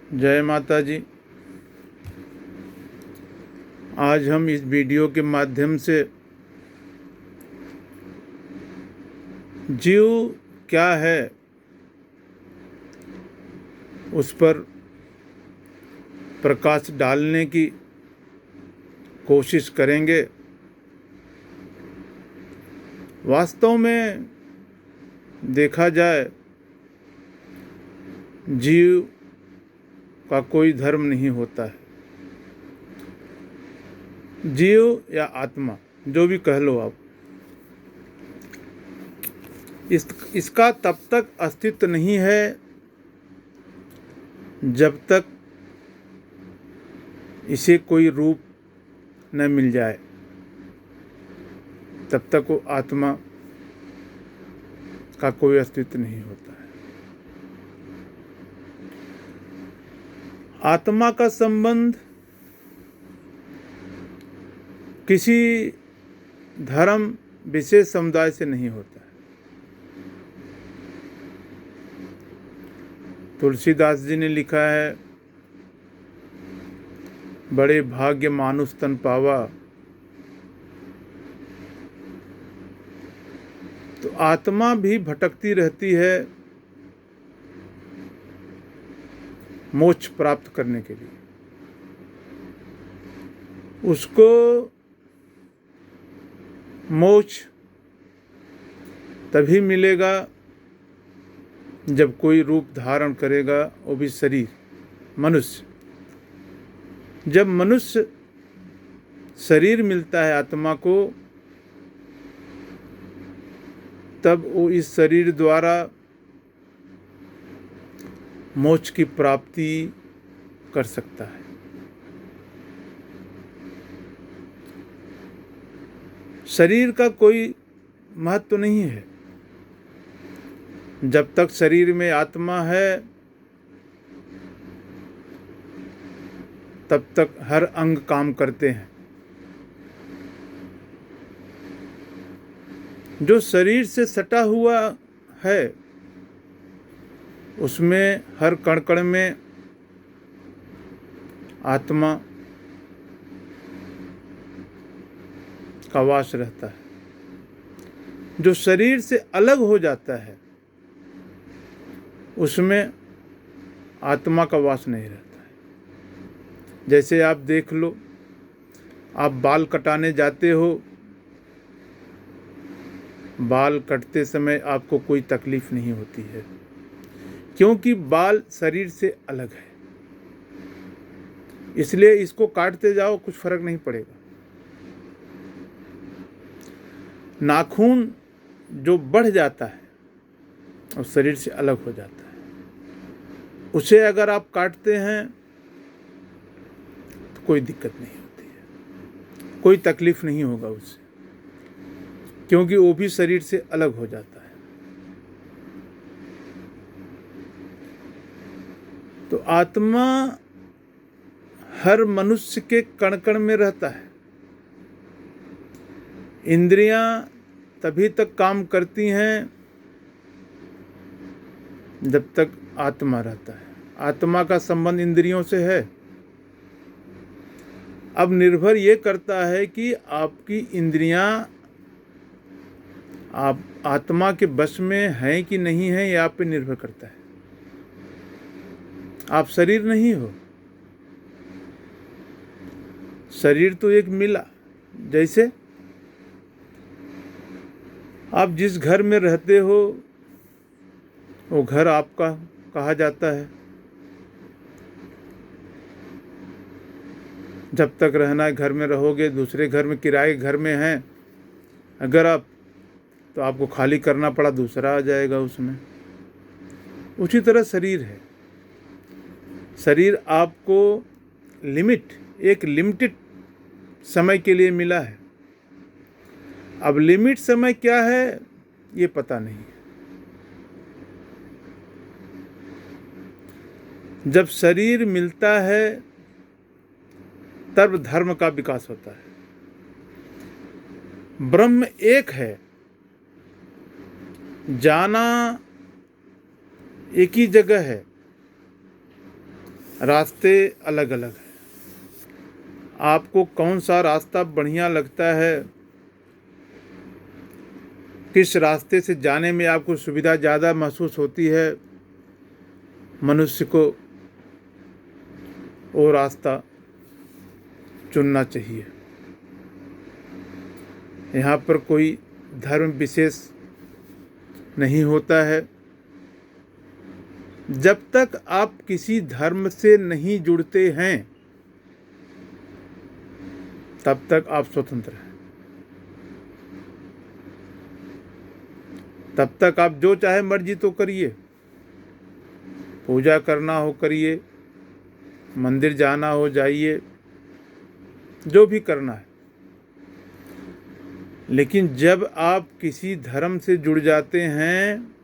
जय माता जी। आज हम इस वीडियो के माध्यम से जीव क्या है उस पर प्रकाश डालने की कोशिश करेंगे। वास्तव में देखा जाए, जीव का कोई धर्म नहीं होता है। जीव या आत्मा जो भी कह लो आप, इसका तब तक अस्तित्व नहीं है जब तक इसे कोई रूप न मिल जाए, तब तक वो आत्मा का कोई अस्तित्व नहीं होता है। आत्मा का संबंध किसी धर्म विशेष समुदाय से नहीं होता है। तुलसीदास जी ने लिखा है, बड़े भाग्य मानुष तन पावा। तो आत्मा भी भटकती रहती है मोक्ष प्राप्त करने के लिए। उसको मोक्ष तभी मिलेगा जब कोई रूप धारण करेगा, वो भी शरीर, मनुष्य। जब मनुष्य शरीर मिलता है आत्मा को, तब वो इस शरीर द्वारा मोक्ष की प्राप्ति कर सकता है। शरीर का कोई महत्व नहीं है। जब तक शरीर में आत्मा है, तब तक हर अंग काम करते हैं। जो शरीर से सटा हुआ है, उसमें हर कण कण में आत्मा का वास रहता है। जो शरीर से अलग हो जाता है, उसमें आत्मा का वास नहीं रहता है। जैसे आप देख लो, आप बाल कटाने जाते हो, बाल कटते समय आपको कोई तकलीफ नहीं होती है, क्योंकि बाल शरीर से अलग है। इसलिए इसको काटते जाओ, कुछ फर्क नहीं पड़ेगा। नाखून जो बढ़ जाता है और शरीर से अलग हो जाता है, उसे अगर आप काटते हैं तो कोई दिक्कत नहीं होती है, कोई तकलीफ नहीं होगा उससे, क्योंकि वो भी शरीर से अलग हो जाता है। तो आत्मा हर मनुष्य के कण कण में रहता है। इंद्रियां तभी तक काम करती हैं जब तक आत्मा रहता है। आत्मा का संबंध इंद्रियों से है। अब निर्भर ये करता है कि आपकी इंद्रियां आप आत्मा के वश में हैं कि नहीं हैं, ये आप पे निर्भर करता है। आप शरीर नहीं हो। शरीर तो एक मिला। जैसे आप जिस घर में रहते हो, वो घर आपका कहा जाता है। जब तक रहना है घर में रहोगे। दूसरे घर में, किराए के घर में हैं अगर आप, तो आपको खाली करना पड़ा, दूसरा आ जाएगा उसमें। उसी तरह शरीर है। शरीर आपको एक लिमिटेड समय के लिए मिला है। अब लिमिट समय क्या है ये पता नहीं है। जब शरीर मिलता है तब धर्म का विकास होता है। ब्रह्म एक है, जाना एक ही जगह है, रास्ते अलग अलग हैं। आपको कौन सा रास्ता बढ़िया लगता है, किस रास्ते से जाने में आपको सुविधा ज़्यादा महसूस होती है, मनुष्य को वो रास्ता चुनना चाहिए। यहाँ पर कोई धर्म विशेष नहीं होता है। जब तक आप किसी धर्म से नहीं जुड़ते हैं तब तक आप स्वतंत्र हैं। तब तक आप जो चाहे मर्जी तो करिए, पूजा करना हो करिए, मंदिर जाना हो जाइए, जो भी करना है। लेकिन जब आप किसी धर्म से जुड़ जाते हैं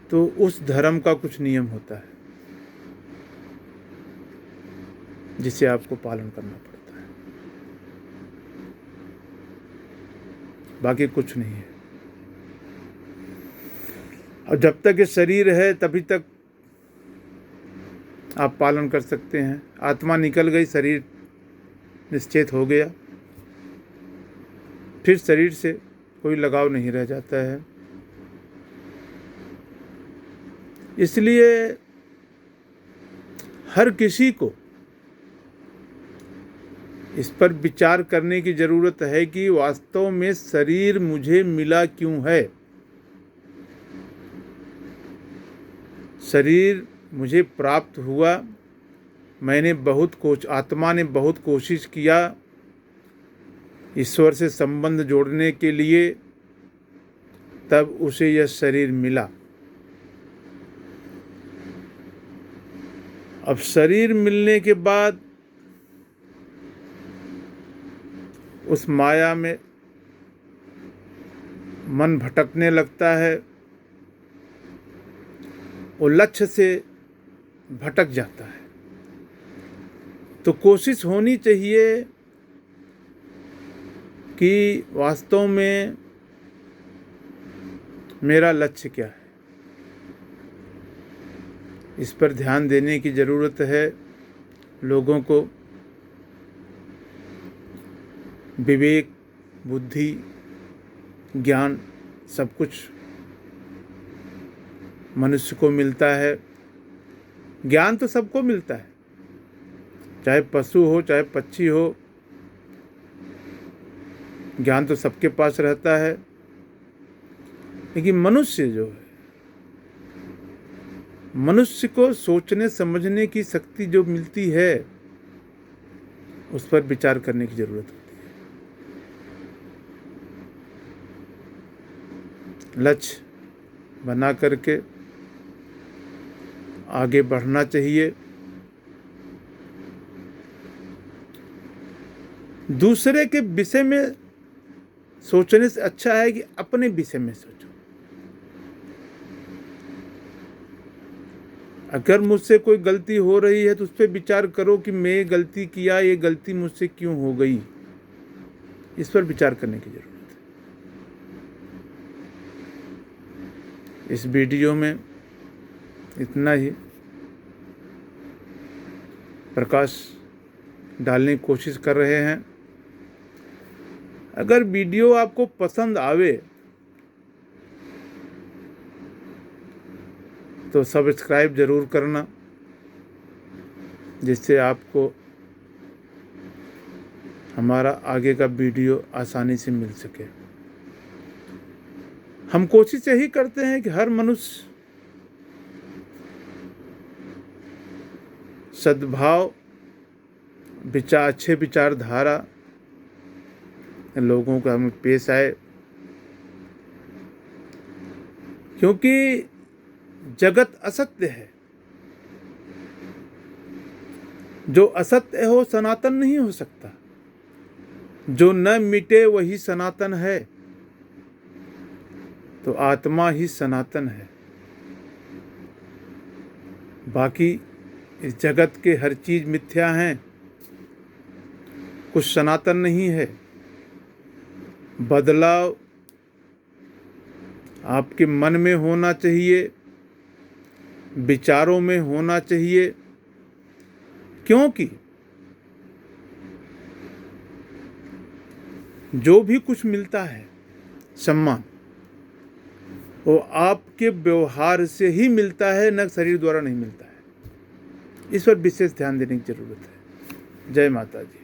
तो उस धर्म का कुछ नियम होता है जिसे आपको पालन करना पड़ता है, बाकी कुछ नहीं है। और जब तक ये शरीर है तभी तक आप पालन कर सकते हैं। आत्मा निकल गई, शरीर निश्चेत हो गया, फिर शरीर से कोई लगाव नहीं रह जाता है। इसलिए हर किसी को इस पर विचार करने की ज़रूरत है कि वास्तव में शरीर मुझे मिला क्यों है। शरीर मुझे प्राप्त हुआ, आत्मा ने बहुत कोशिश किया ईश्वर से संबंध जोड़ने के लिए, तब उसे यह शरीर मिला। अब शरीर मिलने के बाद उस माया में मन भटकने लगता है, वो लक्ष्य से भटक जाता है। तो कोशिश होनी चाहिए कि वास्तव में मेरा लक्ष्य क्या है, इस पर ध्यान देने की ज़रूरत है। लोगों को विवेक, बुद्धि, ज्ञान सब कुछ मनुष्य को मिलता है। ज्ञान तो सबको मिलता है, चाहे पशु हो चाहे पक्षी हो, ज्ञान तो सबके पास रहता है। लेकिन मनुष्य जो है, मनुष्य को सोचने समझने की शक्ति जो मिलती है, उस पर विचार करने की ज़रूरत होती है। लक्ष्य बना करके आगे बढ़ना चाहिए। दूसरे के विषय में सोचने से अच्छा है कि अपने विषय में सोचो। अगर मुझसे कोई गलती हो रही है तो उस पर विचार करो कि मैं गलती किया, ये गलती मुझसे क्यों हो गई, इस पर विचार करने की जरूरत है। इस वीडियो में इतना ही प्रकाश डालने की कोशिश कर रहे हैं। अगर वीडियो आपको पसंद आवे तो सब्सक्राइब ज़रूर करना, जिससे आपको हमारा आगे का वीडियो आसानी से मिल सके। हम कोशिश यही करते हैं कि हर मनुष्य सद्भाव, अच्छे विचारधारा लोगों का हमें पेश आए, क्योंकि जगत असत्य है। जो असत्य हो सनातन नहीं हो सकता। जो न मिटे वही सनातन है। तो आत्मा ही सनातन है। बाकी इस जगत के हर चीज मिथ्या हैं, कुछ सनातन नहीं है। बदलाव आपके मन में होना चाहिए, विचारों में होना चाहिए, क्योंकि जो भी कुछ मिलता है सम्मान, वो आपके व्यवहार से ही मिलता है, न शरीर द्वारा नहीं मिलता है। इस पर विशेष ध्यान देने की जरूरत है। जय माता जी।